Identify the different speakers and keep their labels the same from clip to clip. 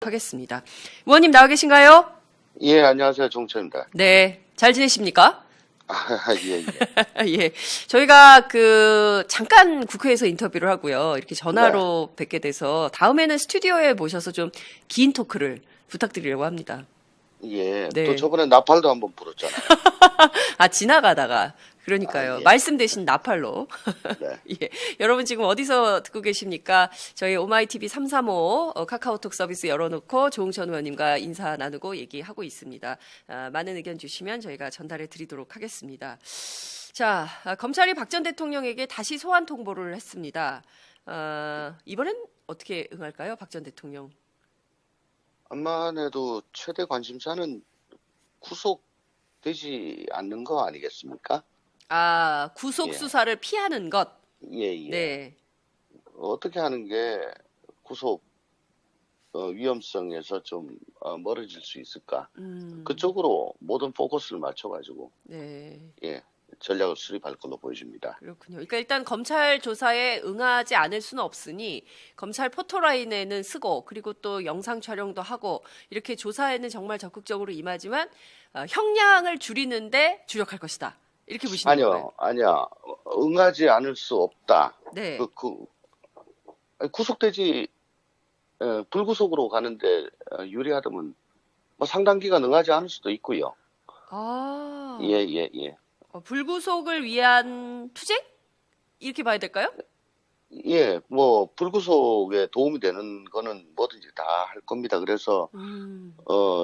Speaker 1: 하겠습니다. 의원님 나와 계신가요?
Speaker 2: 예, 안녕하세요. 종철입니다.
Speaker 1: 네, 잘 지내십니까?
Speaker 2: 예, 예.
Speaker 1: 예, 저희가 잠깐 국회에서 인터뷰를 하고요. 이렇게 전화로 뵙게 돼서 다음에는 스튜디오에 모셔서 좀 긴 토크를 부탁드리려고 합니다.
Speaker 2: 예.
Speaker 1: 네.
Speaker 2: 또 저번에 나팔도 한번 불었잖아요.
Speaker 1: 아, 지나가다가. 그러니까요.
Speaker 2: 예.
Speaker 1: 말씀 대신 나팔로.
Speaker 2: 네.
Speaker 1: 예. 여러분 지금 어디서 듣고 계십니까? 저희 오마이TV 335 카카오톡 서비스 열어놓고 조응천 의원님과 인사 나누고 얘기하고 있습니다. 많은 의견 주시면 저희가 전달해 드리도록 하겠습니다. 자, 검찰이 박 전 대통령에게 다시 소환 통보를 했습니다. 이번엔 어떻게 응할까요? 박 전 대통령.
Speaker 2: 암만 해도 최대 관심사는 구속되지 않는 거 아니겠습니까?
Speaker 1: 아, 구속
Speaker 2: 예.
Speaker 1: 수사를 피하는 것.
Speaker 2: 예, 예.
Speaker 1: 네.
Speaker 2: 어떻게 하는 게 구속 위험성에서 좀 멀어질 수 있을까? 그쪽으로 모든 포커스를 맞춰가지고
Speaker 1: 네.
Speaker 2: 예, 전략을 수립할 걸로 보여집니다.
Speaker 1: 그렇군요. 그러니까 일단 검찰 조사에 응하지 않을 수는 없으니 검찰 포토라인에는 쓰고 그리고 또 영상 촬영도 하고 이렇게 조사에는 정말 적극적으로 임하지만 형량을 줄이는데 주력할 것이다. 이렇게 보시는 건가요?
Speaker 2: 아니야. 응하지 않을 수 없다.
Speaker 1: 네.
Speaker 2: 구속되지 불구속으로 가는데 유리하다면 뭐 상당 기간 응하지 않을 수도 있고요.
Speaker 1: 아.
Speaker 2: 예.
Speaker 1: 불구속을 위한 투쟁? 이렇게 봐야 될까요?
Speaker 2: 예, 뭐 불구속에 도움이 되는 거는 뭐든지 다 할 겁니다. 그래서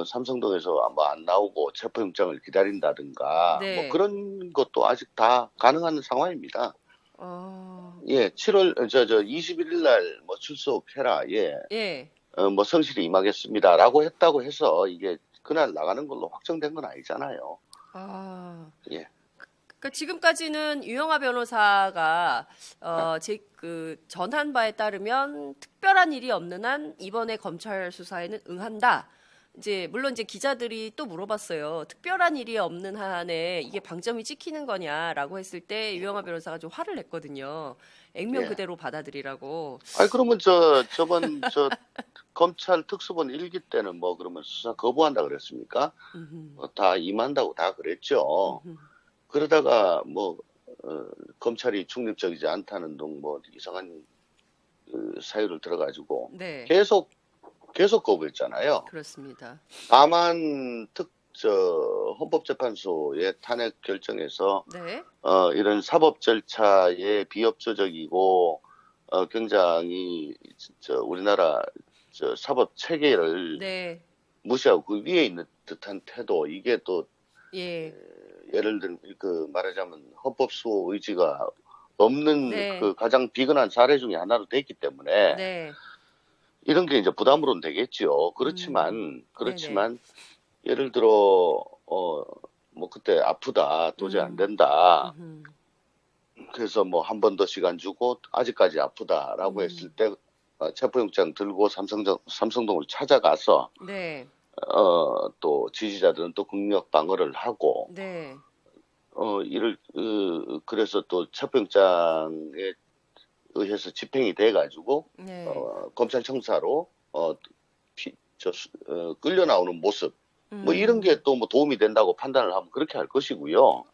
Speaker 2: 삼성동에서 뭐 안 나오고 체포영장을 기다린다든가
Speaker 1: 네.
Speaker 2: 뭐 그런 것도 아직 다 가능한 상황입니다. 예, 21일 날 뭐 출석해라. 예.
Speaker 1: 예.
Speaker 2: 뭐 성실히 임하겠습니다라고 했다고 해서 이게 그날 나가는 걸로 확정된 건 아니잖아요.
Speaker 1: 아.
Speaker 2: 예.
Speaker 1: 그러니까 지금까지는 유영하 변호사가 제 전한 바에 따르면 특별한 일이 없는 한 이번에 검찰 수사에는 응한다. 이제 물론 이제 기자들이 또 물어봤어요. 특별한 일이 없는 한에 이게 방점이 찍히는 거냐라고 했을 때 유영하 변호사가 좀 화를 냈거든요. 액면
Speaker 2: 예.
Speaker 1: 그대로 받아들이라고.
Speaker 2: 아니 그러면 저번 검찰 특수본 1기 때는 뭐 그러면 수사 거부한다 그랬습니까? 다 임한다고 다 그랬죠. 그러다가 뭐 검찰이 중립적이지 않다는 등 뭐 이상한 사유를 들어가지고
Speaker 1: 네.
Speaker 2: 계속 거부했잖아요.
Speaker 1: 그렇습니다.
Speaker 2: 다만 헌법재판소의 탄핵 결정에서
Speaker 1: 네.
Speaker 2: 이런 사법 절차에 비협조적이고 굉장히 우리나라 사법 체계를
Speaker 1: 네.
Speaker 2: 무시하고 그 위에 있는 듯한 태도 이게 또
Speaker 1: 예.
Speaker 2: 예를 들면 말하자면 헌법 수호 의지가 없는
Speaker 1: 네.
Speaker 2: 가장 비근한 사례 중에 하나로 됐기 때문에
Speaker 1: 네.
Speaker 2: 이런 게 이제 부담으로는 되겠죠. 그렇지만 예를 들어 뭐 그때 아프다 도저히 안 된다. 그래서 뭐 한 번 더 시간 주고 아직까지 아프다라고 했을 때 체포영장 들고 삼성동을 찾아가서
Speaker 1: 네.
Speaker 2: 또 지지자들은 또 국력 방어를 하고
Speaker 1: 네.
Speaker 2: 그래서 또 체포영장에 의해서 집행이 돼 가지고
Speaker 1: 네.
Speaker 2: 검찰청사로 끌려 나오는 모습 뭐 이런 게 또 뭐 도움이 된다고 판단을 하면 그렇게 할 것이고요.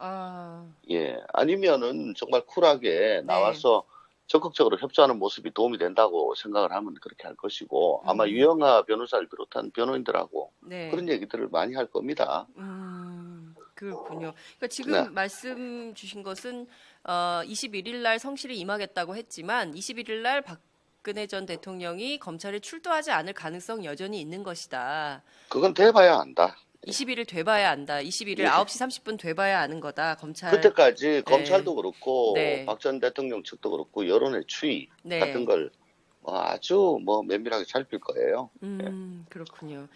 Speaker 2: 예, 아니면은 정말 쿨하게 나와서 적극적으로 협조하는 모습이 도움이 된다고 생각을 하면 그렇게 할 것이고 아마 유영하 변호사를 비롯한 변호인들하고
Speaker 1: 네.
Speaker 2: 그런 얘기들을 많이 할 겁니다.
Speaker 1: 그렇군요. 그러니까 지금
Speaker 2: 네.
Speaker 1: 말씀 주신 것은 21일 날 성실히 임하겠다고 했지만 21일 날 박근혜 전 대통령이 검찰에 출두하지 않을 가능성 여전히 있는 것이다.
Speaker 2: 그건 돼봐야 안다.
Speaker 1: 20일을 돼봐야 안다. 21일
Speaker 2: 예.
Speaker 1: 9시 30분 돼봐야 아는 거다. 검찰.
Speaker 2: 그때까지 검찰도 그렇고
Speaker 1: 네.
Speaker 2: 박 전 대통령 측도 그렇고 여론의 추이
Speaker 1: 네.
Speaker 2: 같은 걸 아주 뭐 면밀하게 살필 거예요.
Speaker 1: 그렇군요.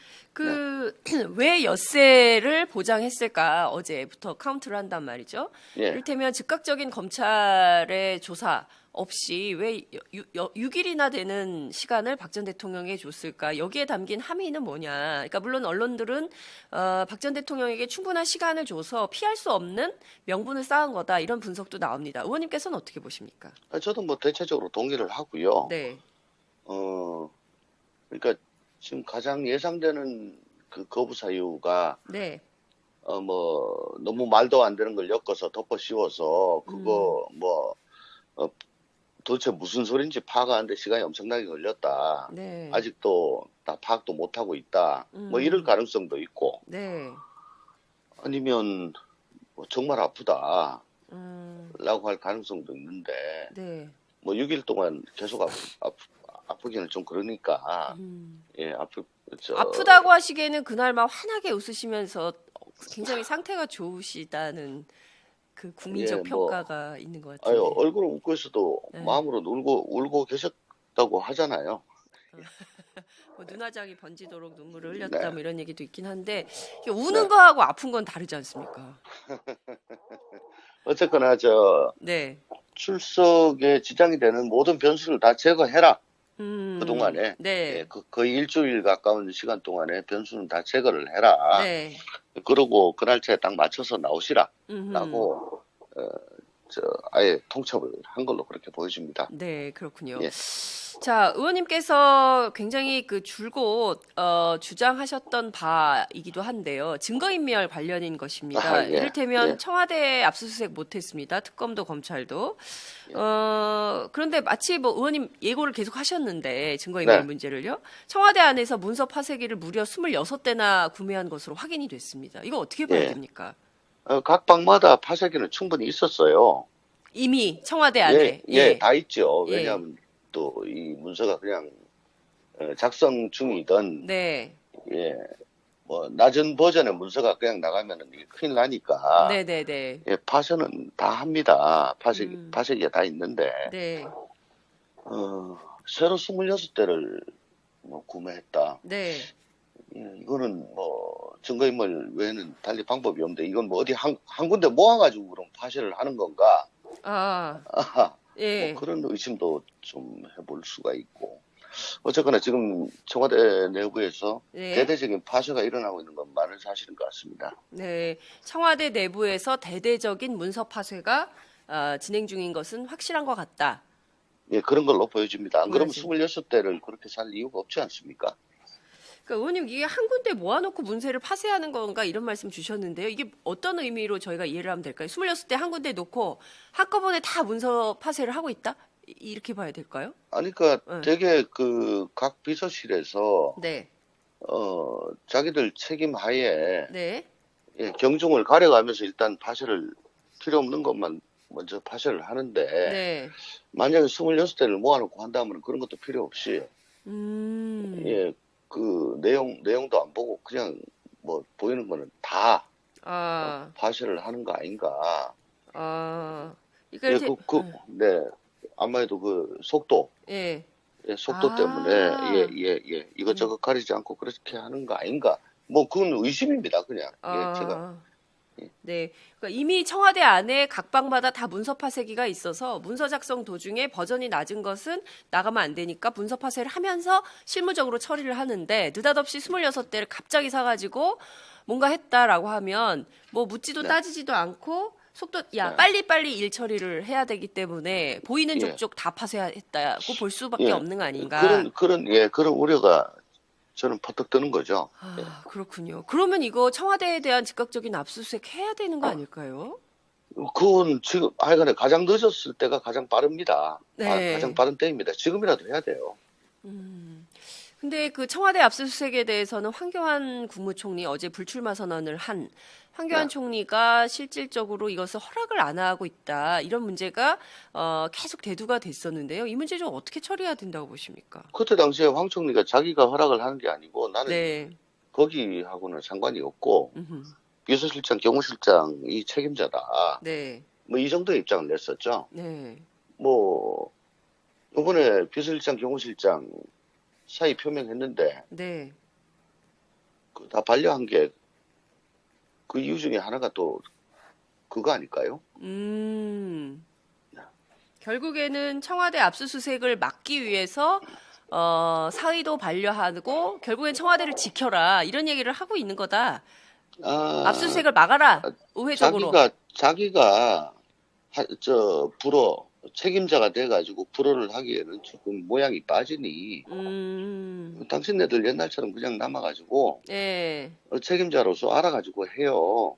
Speaker 1: 왜 엿새를 보장했을까 어제부터 카운트를 한단 말이죠.
Speaker 2: 예.
Speaker 1: 이를테면 즉각적인 검찰의 조사 없이 왜 6일이나 되는 시간을 박 전 대통령에게 줬을까? 여기에 담긴 함의는 뭐냐? 그러니까 물론 언론들은 박 전 대통령에게 충분한 시간을 줘서 피할 수 없는 명분을 쌓은 거다 이런 분석도 나옵니다. 의원님께서는 어떻게 보십니까?
Speaker 2: 저도 뭐 대체적으로 동의를 하고요.
Speaker 1: 네.
Speaker 2: 그러니까 지금 가장 예상되는 그 거부 사유가
Speaker 1: 네.
Speaker 2: 뭐 너무 말도 안 되는 걸 엮어서 덮어 씌워서 그거 뭐 도대체 무슨 소린지 파악하는데 시간이 엄청나게 걸렸다.
Speaker 1: 네.
Speaker 2: 아직도 다 파악도 못 하고 있다. 뭐 이럴 가능성도 있고
Speaker 1: 네.
Speaker 2: 아니면 뭐 정말 아프다.
Speaker 1: 음.
Speaker 2: 라고 할 가능성도 있는데
Speaker 1: 네.
Speaker 2: 뭐 6일 동안 계속 아프기는 좀 그러니까 예
Speaker 1: 아프다고 하시기에는 그날 막 환하게 웃으시면서 굉장히 상태가 좋으시다는 그 국민적
Speaker 2: 예, 뭐,
Speaker 1: 평가가 있는 것
Speaker 2: 아유,
Speaker 1: 같은데.
Speaker 2: 얼굴은 웃고 있어도
Speaker 1: 네.
Speaker 2: 마음으로 울고 계셨다고 하잖아요.
Speaker 1: 뭐 눈화장이 번지도록 눈물을
Speaker 2: 네.
Speaker 1: 흘렸다 뭐 이런 얘기도 있긴 한데 이게 우는 거하고 아픈 건 다르지 않습니까?
Speaker 2: 어쨌거나
Speaker 1: 네.
Speaker 2: 출석에 지장이 되는 모든 변수를 다 제거해라. 그동안에
Speaker 1: 네.
Speaker 2: 예, 거의 일주일 가까운 시간 동안에 변수는 다 제거를 해라.
Speaker 1: 네.
Speaker 2: 그러고 그 날짜에 딱 맞춰서 나오시라라고 아예 통첩을 한 걸로 그렇게 보여집니다.
Speaker 1: 네, 그렇군요.
Speaker 2: 예.
Speaker 1: 자, 의원님께서 굉장히 그 줄곧 주장하셨던 바이기도 한데요. 증거인멸 관련인 것입니다.
Speaker 2: 아, 예.
Speaker 1: 이를테면
Speaker 2: 예.
Speaker 1: 청와대 압수수색 못했습니다. 특검도 검찰도. 그런데 마치 뭐 의원님 예고를 계속 하셨는데 증거인멸
Speaker 2: 네.
Speaker 1: 문제를요. 청와대 안에서 문서 파쇄기를 무려 26대나 구매한 것으로 확인이 됐습니다. 이거 어떻게 봐야
Speaker 2: 예.
Speaker 1: 됩니까?
Speaker 2: 각 방마다 파쇄기는 충분히 있었어요.
Speaker 1: 이미 청와대 안에.
Speaker 2: 예, 다 있죠.
Speaker 1: 예.
Speaker 2: 왜냐하면 또 이 문서가 그냥 작성 중이던
Speaker 1: 네.
Speaker 2: 예, 뭐 낮은 버전의 문서가 그냥 나가면은 이게 큰일 나니까
Speaker 1: 네네네.
Speaker 2: 예, 파쇄는 다 합니다. 파쇄기가 다 있는데
Speaker 1: 네.
Speaker 2: 새로 26대를 뭐 구매했다.
Speaker 1: 네.
Speaker 2: 예, 이거는 뭐 증거인멸 외에는 달리 방법이 없는데 이건 뭐 어디 한 군데 모아가지고 그럼 파쇄를 하는 건가?
Speaker 1: 예.
Speaker 2: 뭐 그런 의심도 좀 해볼 수가 있고 어쨌거나 지금 청와대 내부에서
Speaker 1: 네.
Speaker 2: 대대적인 파쇄가 일어나고 있는 건 많은 사실인 것 같습니다.
Speaker 1: 네. 청와대 내부에서 대대적인 문서 파쇄가 진행 중인 것은 확실한 것 같다.
Speaker 2: 예, 그런 걸로 보여집니다. 안 그러면
Speaker 1: 보여집니다.
Speaker 2: 26대를 그렇게 살 이유가 없지 않습니까?
Speaker 1: 그러니까 의원님 이게 한 군데 모아놓고 문서를 파쇄하는 건가 이런 말씀 주셨는데요. 이게 어떤 의미로 저희가 이해를 하면 될까요? 26대 한 군데 놓고 한꺼번에 다 문서 파쇄를 하고 있다? 이렇게 봐야 될까요?
Speaker 2: 아니, 그러니까
Speaker 1: 네.
Speaker 2: 되게 그 각 비서실에서
Speaker 1: 네.
Speaker 2: 자기들 책임 하에
Speaker 1: 네.
Speaker 2: 예, 경중을 가려가면서 일단 파쇄를 필요 없는 것만 먼저 파쇄를 하는데
Speaker 1: 네.
Speaker 2: 만약에 26대를 모아놓고 한다면 그런 것도 필요 없이 예, 그 내용도 안 보고 그냥 뭐 보이는 거는 다 파쇄를 하는 거 아닌가.
Speaker 1: 그러니까
Speaker 2: 예,
Speaker 1: 이제
Speaker 2: 네. 아무래도 그 속도,
Speaker 1: 예.
Speaker 2: 예, 속도 때문에 예, 이것저것 가리지 않고 그렇게 하는 거 아닌가. 뭐 그건 의심입니다, 그냥. 예, 제가.
Speaker 1: 네. 그러니까 이미 청와대 안에 각 방마다 다 문서 파쇄기가 있어서 문서 작성 도중에 버전이 낮은 것은 나가면 안 되니까 문서 파쇄를 하면서 실무적으로 처리를 하는데 느닷없이 26대를 갑자기 사가지고 뭔가 했다라고 하면 뭐 묻지도
Speaker 2: 네.
Speaker 1: 따지지도 않고 속도
Speaker 2: 네.
Speaker 1: 빨리빨리 일 처리를 해야 되기 때문에 보이는
Speaker 2: 예.
Speaker 1: 족족 다 파쇄했다고 볼 수밖에
Speaker 2: 예.
Speaker 1: 없는 거 아닌가.
Speaker 2: 그런 우려가 저는 퍼뜩 뜨는 거죠.
Speaker 1: 그렇군요. 그러면 이거 청와대에 대한 즉각적인 압수수색 해야 되는 거 아닐까요?
Speaker 2: 그건 지금 하여간에 가장 늦었을 때가 가장 빠릅니다.
Speaker 1: 네.
Speaker 2: 가장 빠른 때입니다. 지금이라도 해야 돼요.
Speaker 1: 근데 그 청와대 압수수색에 대해서는 황교안 국무총리 어제 불출마 선언을 한 황교안
Speaker 2: 네.
Speaker 1: 총리가 실질적으로 이것을 허락을 안 하고 있다. 이런 문제가 계속 대두가 됐었는데요. 이 문제 좀 어떻게 처리해야 된다고 보십니까?
Speaker 2: 그때 당시에 황 총리가 자기가 허락을 하는 게 아니고 나는
Speaker 1: 네.
Speaker 2: 거기하고는 상관이 없고
Speaker 1: 음흠.
Speaker 2: 비서실장, 경호실장이 책임자다.
Speaker 1: 네.
Speaker 2: 뭐 이 정도의 입장을 냈었죠.
Speaker 1: 네.
Speaker 2: 뭐 이번에 비서실장, 경호실장 사의 표명했는데
Speaker 1: 네.
Speaker 2: 다 반려한 게 그 이유 중에 하나가 또 그거 아닐까요?
Speaker 1: 결국에는 청와대 압수수색을 막기 위해서 사의도 반려하고 결국엔 청와대를 지켜라 이런 얘기를 하고 있는 거다. 압수수색을 막아라 우회적으로.
Speaker 2: 자기가 불어 책임자가 돼가지고 불허를 하기에는 조금 모양이 빠지니 당신네들 옛날처럼 그냥 남아가지고
Speaker 1: 예.
Speaker 2: 책임자로서 알아가지고 해요.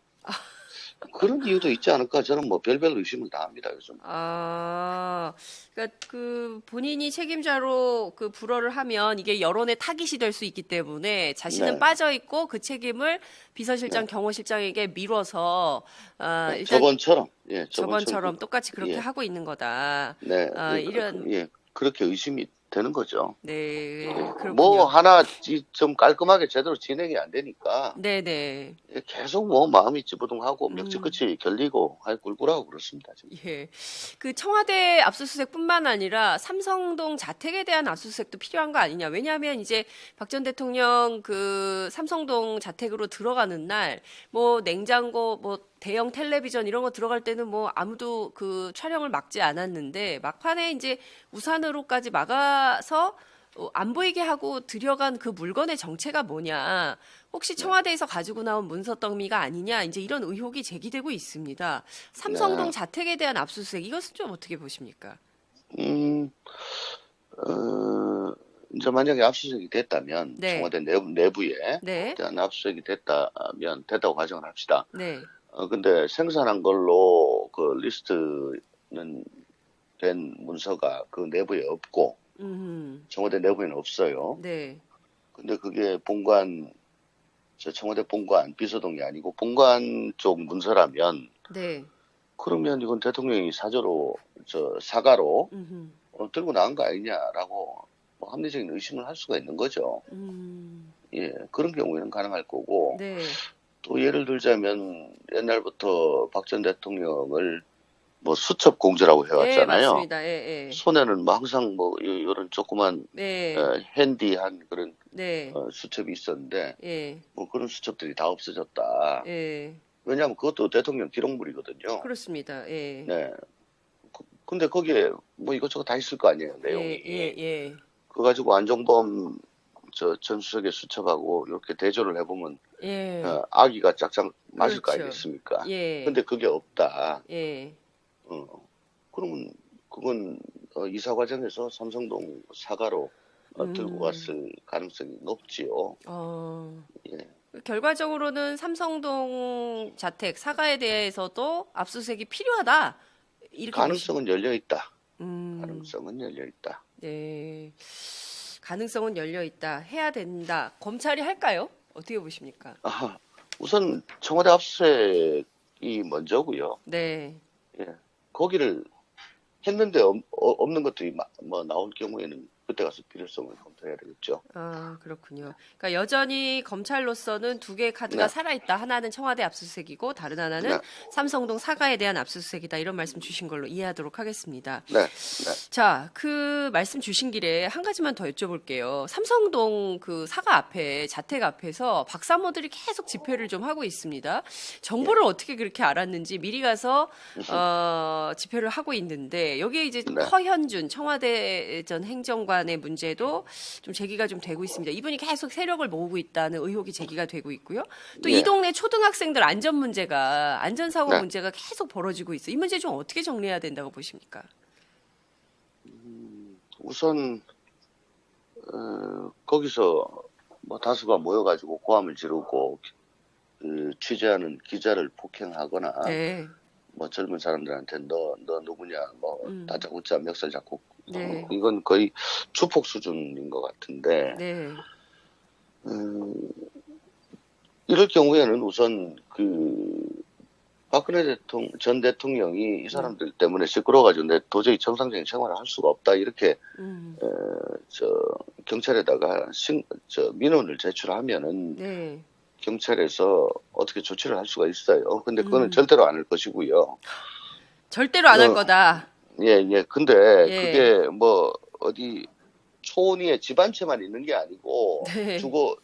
Speaker 2: 그런 이유도 있지 않을까? 저는 뭐 별별 의심을 다 합니다, 요즘.
Speaker 1: 아, 그러니까 그 본인이 책임자로 그 불허를 하면 이게 여론의 타깃이 될 수 있기 때문에 자신은
Speaker 2: 네.
Speaker 1: 빠져 있고 그 책임을 비서실장,
Speaker 2: 네.
Speaker 1: 경호실장에게 미뤄서
Speaker 2: 네,
Speaker 1: 일단
Speaker 2: 저번처럼, 예,
Speaker 1: 저번처럼 똑같이 그렇게
Speaker 2: 예,
Speaker 1: 하고 있는 거다.
Speaker 2: 네,
Speaker 1: 이런
Speaker 2: 예, 그렇게 의심이 되는 거죠.
Speaker 1: 네,
Speaker 2: 뭐
Speaker 1: 그렇군요.
Speaker 2: 하나 좀 깔끔하게 제대로 진행이 안 되니까
Speaker 1: 네네.
Speaker 2: 계속 뭐 마음이 찌부둥하고 명치 끝이 결리고 꿀꿀하고 그렇습니다. 지금.
Speaker 1: 예. 그 청와대 압수수색뿐만 아니라 삼성동 자택에 대한 압수수색도 필요한 거 아니냐. 왜냐하면 이제 박 전 대통령 그 삼성동 자택으로 들어가는 날 뭐 냉장고 뭐 대형 텔레비전 이런 거 들어갈 때는 뭐 아무도 그 촬영을 막지 않았는데 막판에 이제 우산으로까지 막아서 안 보이게 하고 들여간 그 물건의 정체가 뭐냐. 혹시 청와대에서 가지고 나온 문서 더미가 아니냐. 이제 이런 의혹이 제기되고 있습니다. 삼성동
Speaker 2: 네.
Speaker 1: 자택에 대한 압수수색 이것은 좀 어떻게 보십니까?
Speaker 2: 음, 이제 만약에 압수수색이 됐다면
Speaker 1: 네.
Speaker 2: 청와대 내부에
Speaker 1: 네.
Speaker 2: 대한 압수수색이 됐다고 가정을 합시다.
Speaker 1: 네.
Speaker 2: 근데 생산한 걸로 그 리스트는 된 문서가 그 내부에 없고 청와대 내부에는 없어요.
Speaker 1: 네.
Speaker 2: 근데 그게 청와대 본관 비서동이 아니고 본관 쪽 문서라면
Speaker 1: 네.
Speaker 2: 그러면 이건 대통령이 사가로
Speaker 1: 음흠.
Speaker 2: 들고 나간 거 아니냐라고 뭐 합리적인 의심을 할 수가 있는 거죠. 예, 그런 경우에는 가능할 거고
Speaker 1: 네.
Speaker 2: 또 예를 들자면 옛날부터 박 전 대통령을 뭐 수첩 공주라고
Speaker 1: 네,
Speaker 2: 해왔잖아요.
Speaker 1: 맞습니다. 예, 예.
Speaker 2: 손에는 뭐 항상 뭐 이런 조그만
Speaker 1: 네.
Speaker 2: 핸디한 그런
Speaker 1: 네.
Speaker 2: 수첩이 있었는데
Speaker 1: 예.
Speaker 2: 뭐 그런 수첩들이 다 없어졌다.
Speaker 1: 예.
Speaker 2: 왜냐하면 그것도 대통령 기록물이거든요.
Speaker 1: 그렇습니다. 예.
Speaker 2: 네. 근데 거기에 뭐 이것저것 다 있을 거 아니에요, 내용이.
Speaker 1: 예, 예.
Speaker 2: 그거 가지고 안종범 전 수석의 수첩하고 이렇게 대조를 해보면
Speaker 1: 예.
Speaker 2: 아기가 짝짝 맞을 거
Speaker 1: 그렇죠.
Speaker 2: 아니겠습니까?
Speaker 1: 예.
Speaker 2: 근데 그게 없다.
Speaker 1: 예.
Speaker 2: 그러면 그건 이사 과정에서 삼성동 사과로 들고 갔을 가능성이 높지요. 예.
Speaker 1: 결과적으로는 삼성동 자택 사과에 대해서도 압수수색이 필요하다. 이렇게
Speaker 2: 가능성은 열려 있다.
Speaker 1: 음,
Speaker 2: 가능성은 열려 있다.
Speaker 1: 네. 가능성은 열려 있다. 해야 된다. 검찰이 할까요? 어떻게 보십니까?
Speaker 2: 우선 청와대 압수수색이 먼저고요.
Speaker 1: 네.
Speaker 2: 예. 거기를 했는데 없는 것들이 뭐 나올 경우에는 그때 가서 필요성을 검토해야 되겠죠.
Speaker 1: 그렇군요. 그러니까 여전히 검찰로서는 두 개의 카드가
Speaker 2: 네.
Speaker 1: 살아있다. 하나는 청와대 압수수색이고 다른 하나는
Speaker 2: 네.
Speaker 1: 삼성동 사과에 대한 압수수색이다. 이런 말씀 주신 걸로 이해하도록 하겠습니다.
Speaker 2: 네. 네.
Speaker 1: 자, 그 말씀 주신 길에 한 가지만 더 여쭤볼게요. 삼성동 그 사과 앞에, 자택 앞에서 박사모들이 계속 집회를 좀 하고 있습니다. 정보를 어떻게 그렇게 알았는지 미리 가서 집회를 하고 있는데 여기에 이제
Speaker 2: 네.
Speaker 1: 허현준 청와대 전 행정관의 문제도 좀 제기가 좀 되고 있습니다. 이분이 계속 세력을 모으고 있다는 의혹이 제기가 되고 있고요. 또 이
Speaker 2: 예.
Speaker 1: 동네 초등학생들 안전사고
Speaker 2: 네.
Speaker 1: 문제가 계속 벌어지고 있어요. 이 문제 좀 어떻게 정리해야 된다고 보십니까?
Speaker 2: 우선 거기서 뭐 다수가 모여가지고 고함을 지르고 취재하는 기자를 폭행하거나
Speaker 1: 네.
Speaker 2: 뭐 젊은 사람들한테 너 누구냐 뭐 다짜고짜 멱살 잡고
Speaker 1: 네.
Speaker 2: 이건 거의 주폭 수준인 것 같은데
Speaker 1: 네.
Speaker 2: 이럴 경우에는 우선 박근혜 전 대통령이 이 사람들 때문에 시끄러워가지고 내 도저히 정상적인 생활을 할 수가 없다 이렇게 경찰에다가 민원을 제출하면은
Speaker 1: 네.
Speaker 2: 경찰에서 어떻게 조치를 할 수가 있어요. 근데 그거는 절대로 안 할 것이고요.
Speaker 1: 절대로 안 할 거다.
Speaker 2: 예. 근데
Speaker 1: 예.
Speaker 2: 그게 뭐 어디 초원위에 집 한 채만 있는 게 아니고
Speaker 1: 네.
Speaker 2: 주거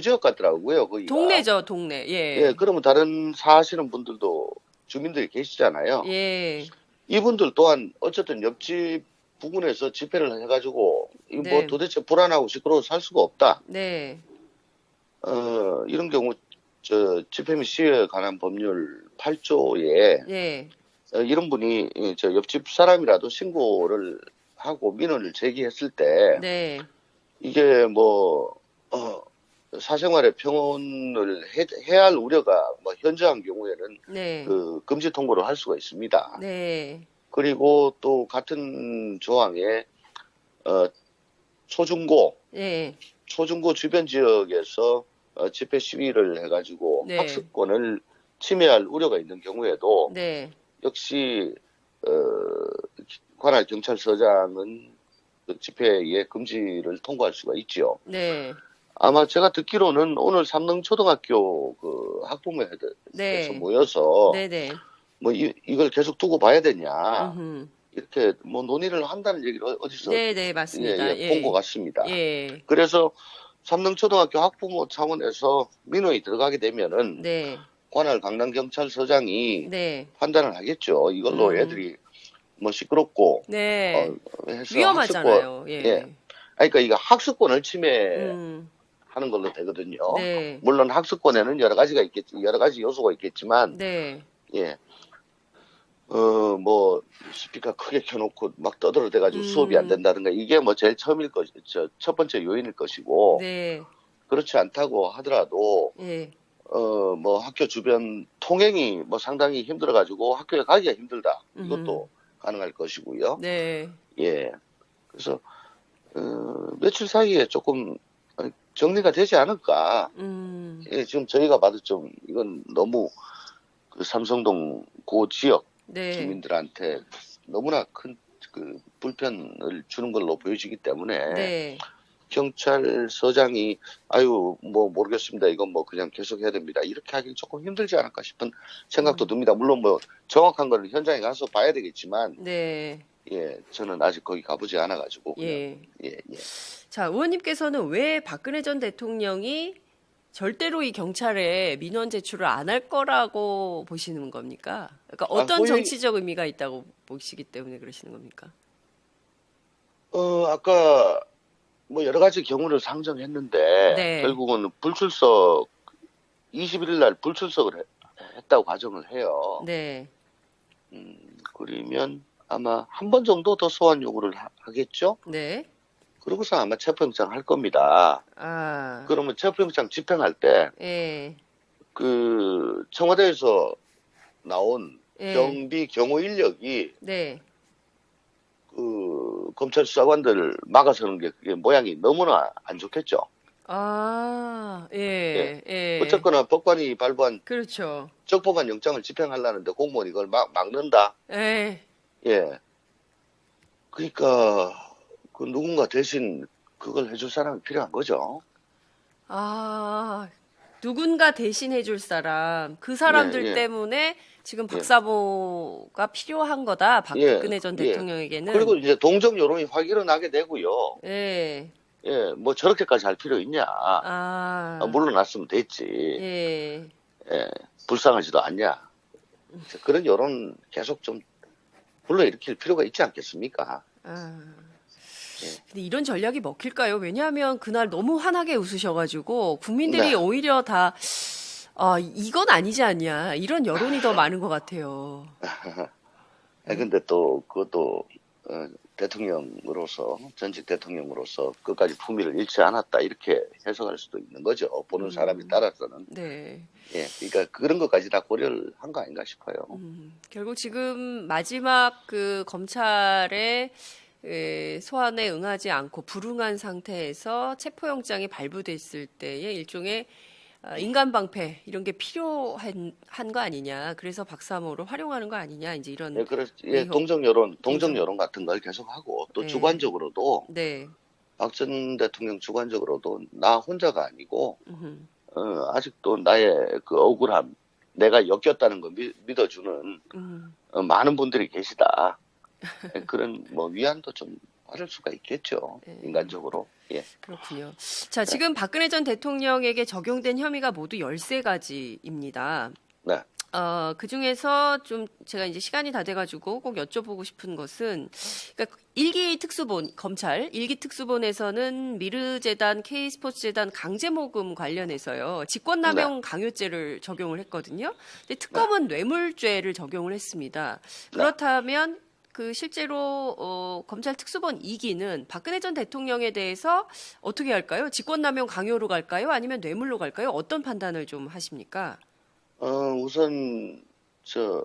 Speaker 2: 지역 같더라고요. 거기가.
Speaker 1: 동네죠, 동네. 예.
Speaker 2: 예, 그러면 다른 사시는 분들도 주민들이 계시잖아요.
Speaker 1: 예.
Speaker 2: 이분들 또한 어쨌든 옆집 부근에서 집회를 해가지고 이거
Speaker 1: 네.
Speaker 2: 뭐 도대체 불안하고 시끄러워서 살 수가 없다.
Speaker 1: 네.
Speaker 2: 이런 경우 집회 및 시위에 관한 법률 8조에
Speaker 1: 예.
Speaker 2: 이런 분이 저 옆집 사람이라도 신고를 하고 민원을 제기했을 때
Speaker 1: 네.
Speaker 2: 이게 뭐 사생활의 평온을 해야 할 우려가 뭐 현저한 경우에는
Speaker 1: 네.
Speaker 2: 그 금지 통보를 할 수가 있습니다.
Speaker 1: 네.
Speaker 2: 그리고 또 같은 조항에 초중고
Speaker 1: 네.
Speaker 2: 주변 지역에서 집회 시위를 해가지고
Speaker 1: 네.
Speaker 2: 학습권을 침해할 우려가 있는 경우에도
Speaker 1: 네.
Speaker 2: 역시 관할 경찰서장은 그 집회의 금지를 통보할 수가 있지요.
Speaker 1: 네.
Speaker 2: 아마 제가 듣기로는 오늘 삼릉초등학교 그 학부모회에서
Speaker 1: 네.
Speaker 2: 모여서
Speaker 1: 네네.
Speaker 2: 뭐 이걸 계속 두고 봐야 되냐
Speaker 1: 음흠.
Speaker 2: 이렇게 뭐 논의를 한다는 얘기를 어디서
Speaker 1: 네네, 맞습니다.
Speaker 2: 본 것 같습니다.
Speaker 1: 예.
Speaker 2: 그래서 삼릉초등학교 학부모 차원에서 민원이 들어가게 되면은
Speaker 1: 네.
Speaker 2: 관할 강남경찰서장이
Speaker 1: 네.
Speaker 2: 판단을 하겠죠. 이걸로 애들이 뭐 시끄럽고
Speaker 1: 네.
Speaker 2: 해서
Speaker 1: 위험하잖아요. 예.
Speaker 2: 그러니까 이거 학습권을 침해하는
Speaker 1: 음.
Speaker 2: 걸로 되거든요.
Speaker 1: 네.
Speaker 2: 물론 학습권에는 여러 가지 요소가 있겠지만
Speaker 1: 네.
Speaker 2: 예. 뭐 스피커 크게 켜놓고 막 떠들어대가지고 수업이 안 된다든가 이게 뭐 제일 첫 번째 요인일 것이고
Speaker 1: 네.
Speaker 2: 그렇지 않다고 하더라도
Speaker 1: 예.
Speaker 2: 뭐 학교 주변 통행이 뭐 상당히 힘들어가지고 학교에 가기가 힘들다 이것도 가능할 것이고요.
Speaker 1: 네.
Speaker 2: 예. 그래서 며칠 사이에 조금 정리가 되지 않을까. 예, 지금 저희가 봐도 좀 이건 너무 그 삼성동 고 지역
Speaker 1: 네.
Speaker 2: 주민들한테 너무나 큰 그 불편을 주는 걸로 보여지기 때문에
Speaker 1: 네.
Speaker 2: 경찰서장이 아유 뭐 모르겠습니다. 이건 뭐 그냥 계속해야 됩니다. 이렇게 하기 조금 힘들지 않을까 싶은 생각도 듭니다. 물론 뭐 정확한 걸 현장에 가서 봐야 되겠지만
Speaker 1: 네.
Speaker 2: 예 저는 아직 거기 가보지 않아가지고 그냥
Speaker 1: 예.
Speaker 2: 예.
Speaker 1: 자, 의원님께서는 왜 박근혜 전 대통령이 절대로 이 경찰에 민원 제출을 안 할 거라고 보시는 겁니까? 그러니까 어떤 정치적 의미가 있다고 보시기 때문에 그러시는 겁니까?
Speaker 2: 아까 뭐 여러 가지 경우를 상정했는데
Speaker 1: 네.
Speaker 2: 결국은 21일 날 불출석을 했다고 가정을 해요.
Speaker 1: 네.
Speaker 2: 그러면 아마 한 번 정도 더 소환 요구를 하겠죠?
Speaker 1: 네.
Speaker 2: 그러고서 아마 체포영장 할 겁니다.
Speaker 1: 아.
Speaker 2: 그러면 체포영장 집행할 때
Speaker 1: 예.
Speaker 2: 그 청와대에서 나온
Speaker 1: 예.
Speaker 2: 경비 경호 인력이
Speaker 1: 네.
Speaker 2: 그 검찰 수사관들을 막아서는 게 그게 모양이 너무나 안 좋겠죠.
Speaker 1: 아, 예. 예.
Speaker 2: 어쨌거나 법관이 발부한
Speaker 1: 그렇죠.
Speaker 2: 적법한 영장을 집행하려는데 공무원이 이걸 막는다.
Speaker 1: 예.
Speaker 2: 예. 그러니까 그 누군가 대신 그걸 해줄 사람이 필요한 거죠.
Speaker 1: 아, 누군가 대신 해줄 사람, 그 사람들
Speaker 2: 예.
Speaker 1: 때문에 지금 박사모가 필요한 거다. 박근혜 전 대통령에게는.
Speaker 2: 그리고 이제 동정 여론이 확 일어나게 되고요.
Speaker 1: 예.
Speaker 2: 예, 뭐 저렇게까지 할 필요 있냐. 물러났으면 됐지.
Speaker 1: 예.
Speaker 2: 예, 불쌍하지도 않냐. 그런 여론 계속 좀 불러일으킬 필요가 있지 않겠습니까?
Speaker 1: 근데 이런 전략이 먹힐까요? 왜냐하면 그날 너무 환하게 웃으셔가지고 국민들이
Speaker 2: 네.
Speaker 1: 오히려 다 이건 아니지 않냐 이런 여론이 더 많은 것 같아요.
Speaker 2: 근데 또 그것도 대통령으로서 전직 대통령으로서 끝까지 품위를 잃지 않았다 이렇게 해석할 수도 있는 거죠. 보는 사람에 따라서는.
Speaker 1: 네.
Speaker 2: 예, 그러니까 그런 것까지 다 고려를 한 거 아닌가 싶어요.
Speaker 1: 결국 지금 마지막 그 검찰의 소환에 응하지 않고 불응한 상태에서 체포영장이 발부됐을 때의 일종의 인간 방패 이런 게 필요한 거 아니냐. 그래서 박사모를 활용하는 거 아니냐. 이제 이런
Speaker 2: 동정 여론 같은 걸 계속하고 또 주관적으로도
Speaker 1: 네.
Speaker 2: 박 전 대통령 주관적으로도 나 혼자가 아니고 아직도 나의 그 억울함 내가 엮였다는 걸 믿어주는 많은 분들이 계시다. 그런 뭐 위안도 좀 받을 수가 있겠죠. 인간적으로. 예.
Speaker 1: 그렇군요. 자, 지금 박근혜 전 대통령에게 적용된 혐의가 모두 13가지입니다.
Speaker 2: 네.
Speaker 1: 그 중에서 좀 제가 이제 시간이 다 돼가지고 꼭 여쭤보고 싶은 것은, 그러니까 일기 특수본, 검찰 일기 특수본에서는 미르재단, K스포츠재단 강제모금 관련해서요,
Speaker 2: 네,
Speaker 1: 직권남용 강요죄를 적용을 했거든요. 근데
Speaker 2: 네,
Speaker 1: 특검은 뇌물죄를 적용을 했습니다.
Speaker 2: 네.
Speaker 1: 그렇다면 그 실제로 검찰 특수본 2기는 박근혜 전 대통령에 대해서 어떻게 할까요? 직권남용 강요로 갈까요? 아니면 뇌물로 갈까요? 어떤 판단을 좀 하십니까?
Speaker 2: 우선 저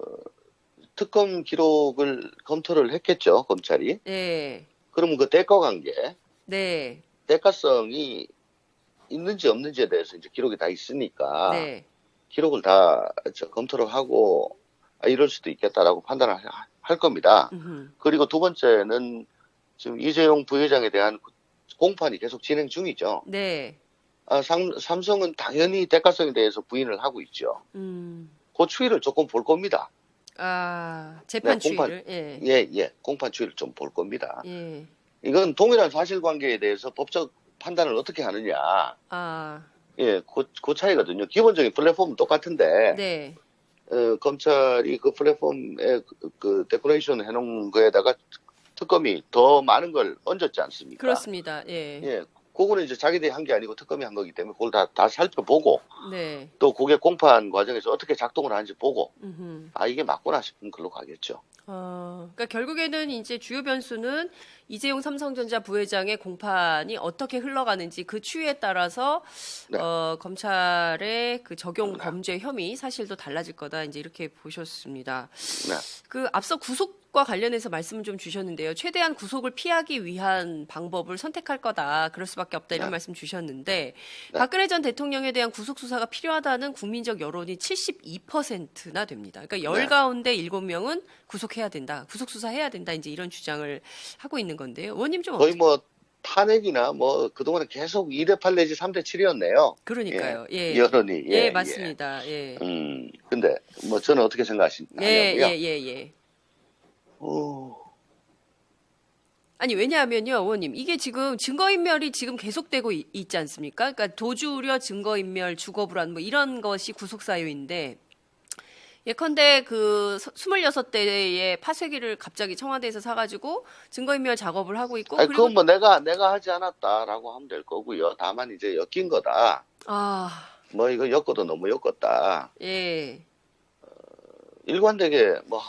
Speaker 2: 특검 기록을 검토를 했겠죠, 검찰이.
Speaker 1: 네.
Speaker 2: 그러면 그 대가 관계,
Speaker 1: 네,
Speaker 2: 대가성이 있는지 없는지에 대해서 이제 기록이 다 있으니까
Speaker 1: 네,
Speaker 2: 기록을 다 검토를 하고 이럴 수도 있겠다라고 판단을 할 겁니다.
Speaker 1: 음흠,
Speaker 2: 그리고 두 번째는 지금 이재용 부회장에 대한 공판이 계속 진행 중이죠.
Speaker 1: 네,
Speaker 2: 삼성은 당연히 대가성에 대해서 부인을 하고 있죠.
Speaker 1: 음,
Speaker 2: 그 추이를 조금 볼 겁니다. 네,
Speaker 1: 재판
Speaker 2: 공판,
Speaker 1: 추이를, 예,
Speaker 2: 공판 추이를 좀 볼 겁니다.
Speaker 1: 예,
Speaker 2: 이건 동일한 사실관계에 대해서 법적 판단을 어떻게 하느냐.
Speaker 1: 아,
Speaker 2: 그 차이거든요. 기본적인 플랫폼은 똑같은데,
Speaker 1: 네,
Speaker 2: 검찰이 그 플랫폼에 그 데코레이션 해놓은 거에다가 특검이 더 많은 걸 얹었지 않습니까?
Speaker 1: 그렇습니다, 예,
Speaker 2: 예, 그거는 이제 자기들이 한 게 아니고 특검이 한 거기 때문에 그걸 다 살펴보고
Speaker 1: 네,
Speaker 2: 또 그게 공판 과정에서 어떻게 작동을 하는지 보고
Speaker 1: 음흠.
Speaker 2: 이게 맞구나 싶으면 글로 가겠죠.
Speaker 1: 그러니까 결국에는 이제 주요 변수는 이재용 삼성전자 부회장의 공판이 어떻게 흘러가는지 그 추이에 따라서
Speaker 2: 네,
Speaker 1: 검찰의 그 적용 범죄 혐의 사실도 달라질 거다 이제 이렇게 보셨습니다.
Speaker 2: 네,
Speaker 1: 그 앞서 구속과 관련해서 말씀을 좀 주셨는데요. 최대한 구속을 피하기 위한 방법을 선택할 거다. 그럴 수밖에 없다. 이런
Speaker 2: 네,
Speaker 1: 말씀 주셨는데
Speaker 2: 네,
Speaker 1: 박근혜 전 대통령에 대한 구속 수사가 필요하다는 국민적 여론이 72%나 됩니다. 그러니까 열
Speaker 2: 네.
Speaker 1: 가운데 7명은 구속해야 된다. 구속 수사해야 된다. 이제 이런 주장을 하고 있는 건데요. 의원님 좀
Speaker 2: 거의
Speaker 1: 어떻게
Speaker 2: 뭐 탄핵이나 뭐 그동안에 계속 2대8 내지 3대7이었네요.
Speaker 1: 그러니까요. 예.
Speaker 2: 여론이,
Speaker 1: 예, 맞습니다. 예.
Speaker 2: 근데 뭐 저는 어떻게
Speaker 1: 예,
Speaker 2: 생각하냐고요?
Speaker 1: 예, 예, 예.
Speaker 2: 어,
Speaker 1: 아니, 왜냐하면요, 의원님, 이게 지금 증거인멸이 지금 계속되고 있지 않습니까? 그러니까 도주 우려 증거인멸, 주거불안 뭐 이런 것이 구속사유인데, 예컨대 그 26대의 파쇄기를 갑자기 청와대에서 사가지고 증거인멸 작업을 하고 있고,
Speaker 2: 아니,
Speaker 1: 그리고,
Speaker 2: 그건 뭐 내가 하지 않았다라고 하면 될 거고요. 다만 이제 엮인 거다.
Speaker 1: 아,
Speaker 2: 뭐 이거 엮어도 너무 엮었다.
Speaker 1: 예,
Speaker 2: 일관되게 뭐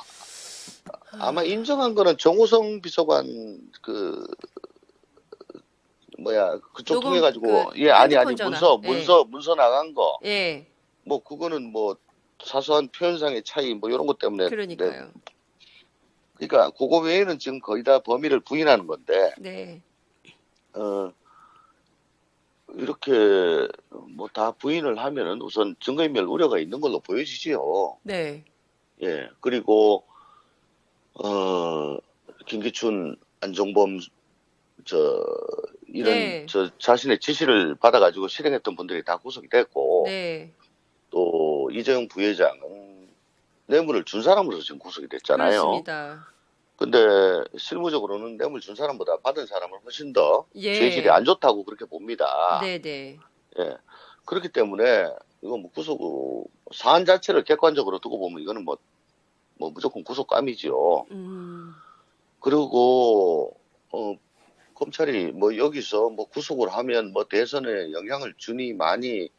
Speaker 2: 아마 인정한 거는 정우성 비서관 그 뭐야 그쪽 통해
Speaker 1: 녹음,
Speaker 2: 가지고 아니
Speaker 1: 핸드폰 전화. 예,
Speaker 2: 문서 나간 거
Speaker 1: 예,
Speaker 2: 뭐 그거는 뭐 사소한 표현상의 차이 뭐 이런 것 때문에
Speaker 1: 그러니까요.
Speaker 2: 그러니까 그거 외에는 지금 거의 다 범위를 부인하는 건데
Speaker 1: 네,
Speaker 2: 어 이렇게 뭐 다 부인을 하면은 우선 증거인멸 우려가 있는 걸로 보여지지요.
Speaker 1: 네,
Speaker 2: 예. 그리고 김기춘, 안종범 이런
Speaker 1: 네,
Speaker 2: 자신의 지시를 받아가지고 실행했던 분들이 다 구속이 됐고
Speaker 1: 네,
Speaker 2: 또 이재용 부회장은 뇌물을 준 사람으로서 지금 구속이 됐잖아요.
Speaker 1: 그렇습니다.
Speaker 2: 근데 실무적으로는 뇌물 준 사람보다 받은 사람은 훨씬 더 죄질이
Speaker 1: 예,
Speaker 2: 안 좋다고 그렇게 봅니다.
Speaker 1: 네, 네,
Speaker 2: 예. 그렇기 때문에 이거 뭐 사안 자체를 객관적으로 두고 보면 이거는 뭐 무조건 구속감이지요. 그리고 검찰이 뭐 여기서 뭐 구속을 하면 뭐 대선에 영향을 주니 많이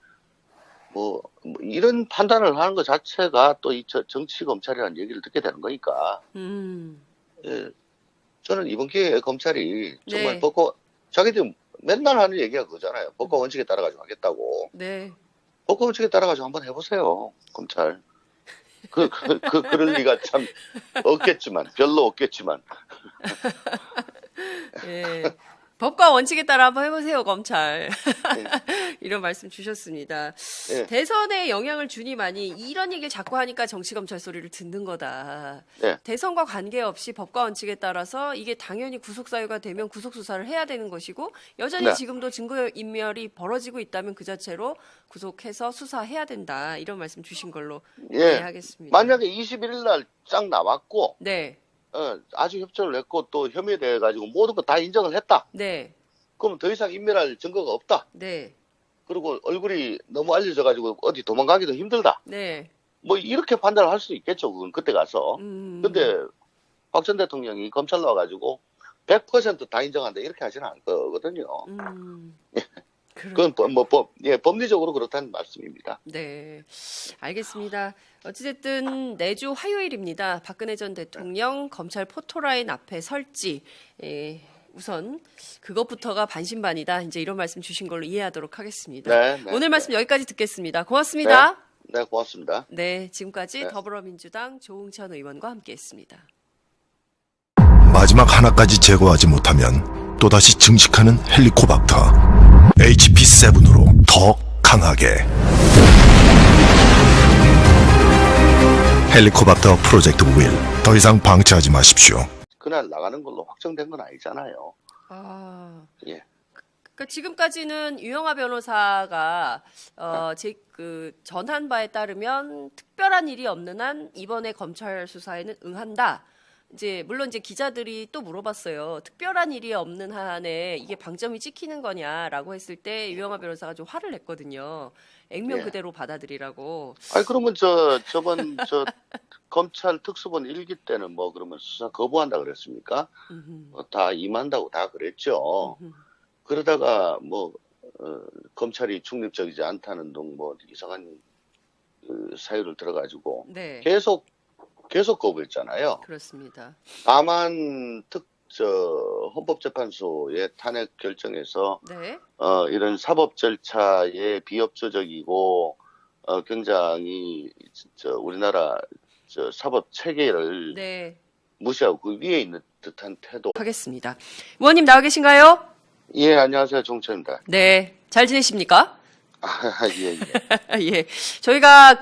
Speaker 2: 뭐 이런 판단을 하는 것 자체가 또 이 정치 검찰이라는 얘기를 듣게 되는 거니까. 예. 저는 이번 기회에 검찰이 정말
Speaker 1: 네,
Speaker 2: 자기들 맨날 하는 얘기가 그거잖아요. 법과 원칙에 따라 가지고 하겠다고.
Speaker 1: 네.
Speaker 2: 법과 원칙에 따라 가지고 한번 해보세요, 검찰. 그럴 리가 참 없겠지만, 별로 없겠지만.
Speaker 1: 예. 법과 원칙에 따라 한번 해보세요, 검찰.
Speaker 2: 예,
Speaker 1: 이런 말씀 주셨습니다.
Speaker 2: 예,
Speaker 1: 대선에 영향을 주니만이 이런 얘기를 자꾸 하니까 정치검찰 소리를 듣는 거다.
Speaker 2: 예,
Speaker 1: 대선과 관계없이 법과 원칙에 따라서 이게 당연히 구속사유가 되면 구속수사를 해야 되는 것이고 여전히
Speaker 2: 네,
Speaker 1: 지금도 증거인멸이 벌어지고 있다면 그 자체로 구속해서 수사해야 된다. 이런 말씀 주신 걸로
Speaker 2: 예.
Speaker 1: 이해하겠습니다.
Speaker 2: 만약에 21일 날 쫙 나왔고,
Speaker 1: 네,
Speaker 2: 아주 협조를 했고, 또 혐의에 대해 가지고 모든 거 다 인정을 했다.
Speaker 1: 네,
Speaker 2: 그러면 더 이상 인멸할 증거가 없다.
Speaker 1: 네,
Speaker 2: 그리고 얼굴이 너무 알려져 가지고 어디 도망가기도 힘들다.
Speaker 1: 네.
Speaker 2: 뭐 이렇게 판단을 할 수 있겠죠. 그건 그때 가서.
Speaker 1: 음,
Speaker 2: 근데 박 전 대통령이 검찰 나와가지고 100%다 인정한다 이렇게 하지는 않을 거거든요.
Speaker 1: 그러,
Speaker 2: 그건 법리적으로 그렇다는 말씀입니다.
Speaker 1: 네, 알겠습니다. 어찌됐든 내주 화요일입니다. 박근혜 전 대통령 검찰 포토라인 앞에 설지. 우선 그것부터가 반신반의다. 이제 이런 말씀 주신 걸로 이해하도록 하겠습니다.
Speaker 2: 네, 네,
Speaker 1: 오늘 말씀
Speaker 2: 네.
Speaker 1: 여기까지 듣겠습니다.
Speaker 2: 네,
Speaker 1: 고맙습니다.
Speaker 2: 네, 고맙습니다.
Speaker 1: 네, 지금까지
Speaker 2: 네.
Speaker 1: 더불어민주당 조응천 의원과 함께했습니다.
Speaker 3: 마지막 하나까지 제거하지 못하면 또다시 증식하는 헬리코박터 HP7으로 더 강하게 헬리코박터 프로젝트 윌 더 이상 방치하지 마십시오.
Speaker 2: 그날 나가는 걸로 확정된 건 아니잖아요. 예.
Speaker 1: 그러니까 지금까지는 유영하 변호사가 제 전한 바에 따르면 특별한 일이 없는 한 이번에 검찰 수사에는 응한다. 이제 물론 이제 기자들이 또 물어봤어요. 특별한 일이 없는 한에 이게 방점이 찍히는 거냐라고 했을 때 유영하 변호사가 좀 화를 냈거든요. 액면
Speaker 2: 예.
Speaker 1: 그대로 받아들이라고.
Speaker 2: 아니 그러면 저번 검찰 특수본 1기 때는 뭐 그러면 수사 거부한다 그랬습니까? 다 임한다고 다 그랬죠. 그러다가 뭐 검찰이 중립적이지 않다는 등 뭐 이상한 사유를 들어가지고
Speaker 1: 네,
Speaker 2: 계속 거부했잖아요.
Speaker 1: 그렇습니다.
Speaker 2: 다만 헌법재판소의 탄핵 결정에서
Speaker 1: 네,
Speaker 2: 이런 사법 절차에 비협조적이고 굉장히 우리나라 사법 체계를
Speaker 1: 네,
Speaker 2: 무시하고 그 위에 있는 듯한 태도.
Speaker 1: 하겠습니다. 의원님 나와 계신가요?
Speaker 2: 예, 안녕하세요. 종철입니다.
Speaker 1: 네, 잘 지내십니까?
Speaker 2: 예, 예.
Speaker 1: 예. 저희가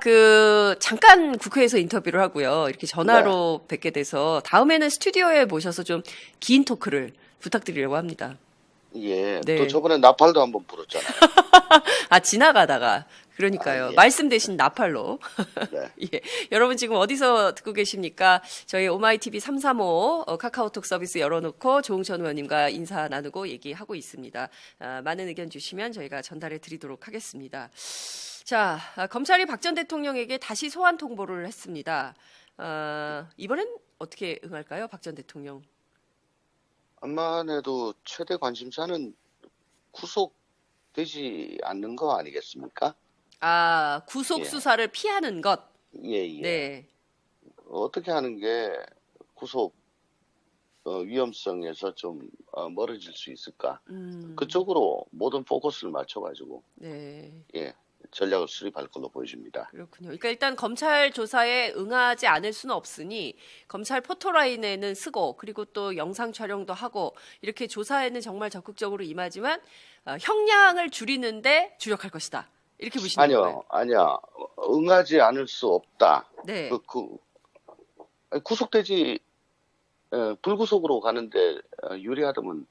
Speaker 1: 잠깐 국회에서 인터뷰를 하고요. 이렇게 전화로 뵙게 돼서 다음에는 스튜디오에 모셔서 좀 긴 토크를 부탁드리려고 합니다.
Speaker 2: 예.
Speaker 1: 네.
Speaker 2: 또 저번에 나팔도 한번 불었잖아요.
Speaker 1: 지나가다가. 그러니까요.
Speaker 2: 아, 예.
Speaker 1: 말씀 대신 나팔로.
Speaker 2: 네.
Speaker 1: 예. 여러분 지금 어디서 듣고 계십니까? 저희 오마이TV 335 카카오톡 서비스 열어놓고 조응천 의원님과 인사 나누고 얘기하고 있습니다. 많은 의견 주시면 저희가 전달해 드리도록 하겠습니다. 자, 검찰이 박 전 대통령에게 다시 소환 통보를 했습니다. 이번엔 어떻게 응할까요? 박 전 대통령.
Speaker 2: 암만 해도 최대 관심사는 구속되지 않는 거 아니겠습니까?
Speaker 1: 구속
Speaker 2: 예.
Speaker 1: 수사를 피하는 것.
Speaker 2: 예, 예.
Speaker 1: 네.
Speaker 2: 어떻게 하는 게 구속 위험성에서 좀 멀어질 수 있을까? 그쪽으로 모든 포커스를 맞춰가지고
Speaker 1: 네.
Speaker 2: 예, 전략을 수립할 걸로 보여집니다.
Speaker 1: 그렇군요. 그러니까 일단 검찰 조사에 응하지 않을 수는 없으니 검찰 포토라인에는 쓰고 그리고 또 영상 촬영도 하고 이렇게 조사에는 정말 적극적으로 임하지만 형량을 줄이는데 주력할 것이다. 이렇게 보시는 거예요.
Speaker 2: 아니야. 응하지 않을 수 없다.
Speaker 1: 네.
Speaker 2: 구속되지 불구속으로 가는데 유리하다면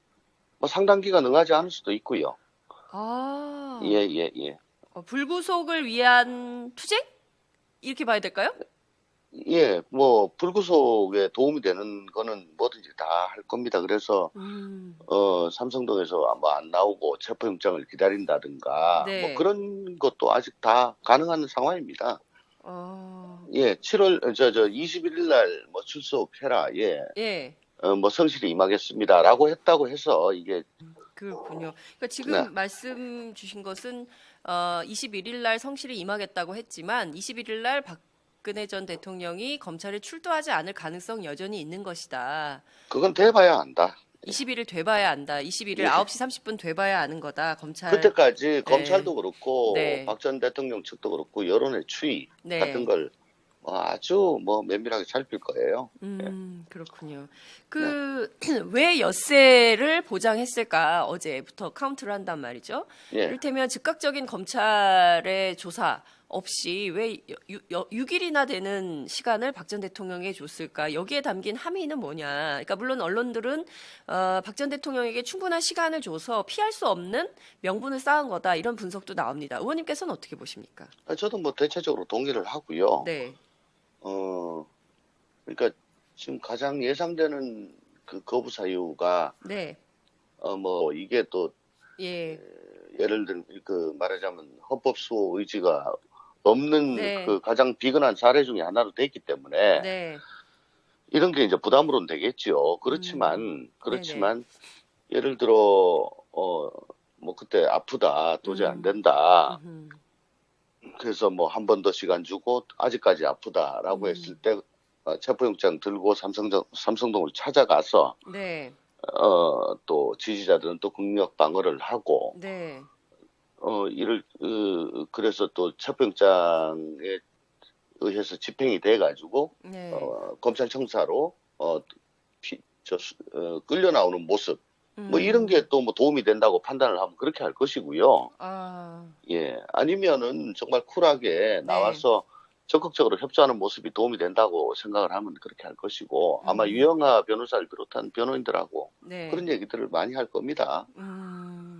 Speaker 2: 뭐 상당 기간 응하지 않을 수도 있고요. 예.
Speaker 1: 불구속을 위한 투쟁? 이렇게 봐야 될까요?
Speaker 2: 예, 뭐 불구속에 도움이 되는 거는 뭐든지 다 할 겁니다. 그래서 삼성동에서 뭐 안 나오고 체포영장을 기다린다든가
Speaker 1: 네.
Speaker 2: 뭐 그런 것도 아직 다 가능한 상황입니다. 예, 7월 21일 날 뭐 출석해라. 예.
Speaker 1: 예.
Speaker 2: 뭐 성실히 임하겠습니다라고 했다고 해서 이게
Speaker 1: 그렇군요. 그러니까 지금
Speaker 2: 네.
Speaker 1: 말씀 주신 것은 21일 날 성실히 임하겠다고 했지만 21일 날 박근혜 전 대통령이 검찰에 출두하지 않을 가능성 여전히 있는 것이다.
Speaker 2: 그건 돼봐야 안다.
Speaker 1: 21일 돼봐야 안다. 21일
Speaker 2: 예.
Speaker 1: 9시 30분 돼봐야 아는 거다. 검찰.
Speaker 2: 그때까지 검찰도 그렇고
Speaker 1: 네.
Speaker 2: 박 전 대통령 측도 그렇고 여론의 추이
Speaker 1: 네.
Speaker 2: 같은 걸 아주 면밀하게 살필 거예요.
Speaker 1: 그렇군요. 왜 엿새를 보장했을까? 어제부터 카운트를 한단 말이죠.
Speaker 2: 예.
Speaker 1: 이를테면 즉각적인 검찰의 조사 없이 왜 6일이나 되는 시간을 박 전 대통령에게 줬을까? 여기에 담긴 함의는 뭐냐? 그러니까 물론 언론들은 박 전 대통령에게 충분한 시간을 줘서 피할 수 없는 명분을 쌓은 거다. 이런 분석도 나옵니다. 의원님께서는 어떻게 보십니까?
Speaker 2: 저도 뭐 대체적으로 동의를 하고요.
Speaker 1: 네.
Speaker 2: 그러니까 지금 가장 예상되는 그 거부 사유가
Speaker 1: 네.
Speaker 2: 뭐 이게 또
Speaker 1: 예.
Speaker 2: 예를 들면 말하자면 헌법 수호 의지가 없는
Speaker 1: 네.
Speaker 2: 그 가장 비근한 사례 중에 하나로 됐기 때문에
Speaker 1: 네.
Speaker 2: 이런 게 이제 부담으로는 되겠죠. 그렇지만 예를 들어 뭐 그때 아프다 도저히 안 된다. 그래서 뭐 한 번 더 시간 주고 아직까지 아프다라고 했을 때 체포영장 들고 삼성동을 찾아가서
Speaker 1: 네.
Speaker 2: 또 지지자들은 또 국력 방어를 하고
Speaker 1: 네.
Speaker 2: 그래서 또 체포영장에 의해서 집행이 돼가지고
Speaker 1: 네.
Speaker 2: 검찰청사로 끌려 나오는 모습 뭐 이런 게 또 뭐 도움이 된다고 판단을 하면 그렇게 할 것이고요.
Speaker 1: 아.
Speaker 2: 예, 아니면은 정말 쿨하게
Speaker 1: 네.
Speaker 2: 나와서 적극적으로 협조하는 모습이 도움이 된다고 생각을 하면 그렇게 할 것이고 아마 유영하 변호사를 비롯한 변호인들하고
Speaker 1: 네.
Speaker 2: 그런 얘기들을 많이 할 겁니다.